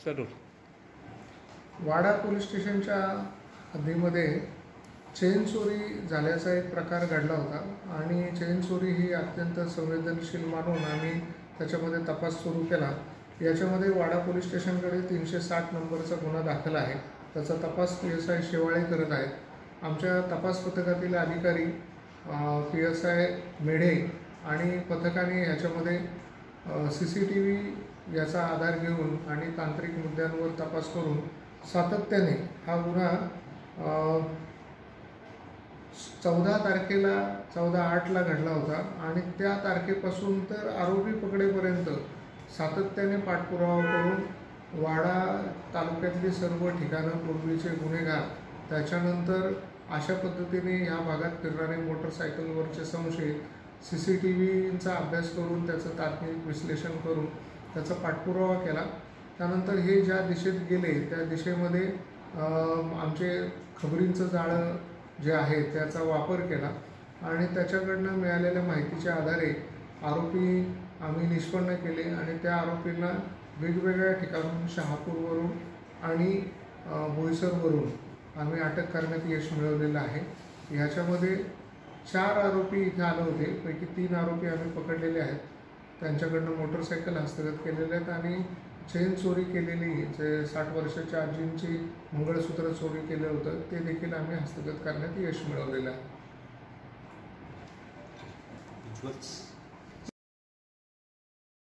जरूर. वाडा पोलीस स्टेशनच्या हद्दीमध्ये चेन चोरी झाल्याचा एक प्रकार घडला होता आणि चेन चोरी ही अत्यंत संवेदनशील मानून आम्ही त्याच्यामध्ये तपास सुरू केला. याच्यामध्ये वाडा पोलीस स्टेशनकडे 360 नंबरचा गुन्हा दाखल आहे. त्याचा तपास PSI शेवाळे करत आहेत. आमच्या तपास पथकातील अधिकारी PSI मेढे आणि पथकाने ह्याच्यामध्ये CCTV याचा आधार घेऊन आणि तांत्रिक मुद्द्यांवर तपास करून सातत्याने हा गुन्हा 14/8ला घडला होता आणि त्या तारखेपासून तर आरोपी पकडेपर्यंत सातत्याने पाठपुरावा करून वाडा तालुक्यातली सर्व ठिकाणं, पूर्वीचे गुन्हेगार, त्याच्यानंतर अशा पद्धतीने ह्या भागात फिरणारे मोटरसायकलवरचे संशयित, CCTVचा अभ्यास करून त्याचं तात्विक विश्लेषण करून त्याचा पाठपुरावा केला. त्यानंतर हे ज्या दिशेत गेले त्या दिशेमध्ये आमचे खबरींचं जाळं जे आहे त्याचा वापर केला आणि त्याच्याकडनं मिळालेल्या माहितीच्या आधारे आरोपी आम्ही निष्पन्न केले आणि त्या आरोपींना वेगवेगळ्या ठिकाणून शहापूरवरून आणि बोईसरवरून आम्ही अटक करण्यात यश मिळवलेलं आहे. ह्याच्यामध्ये 4 आरोपी इथे आले होते. पैकी 3 आरोपी आम्ही पकडलेले आहेत. त्यांच्याकडनं मोटरसायकल हस्तगत केलेले आहेत आणि चेन चोरी केलेली, जे 60 वर्षाच्या आजींची मंगळसूत्र चोरी केलं होतं ते देखील आम्ही हस्तगत करण्यात यश मिळवलेलं आहे.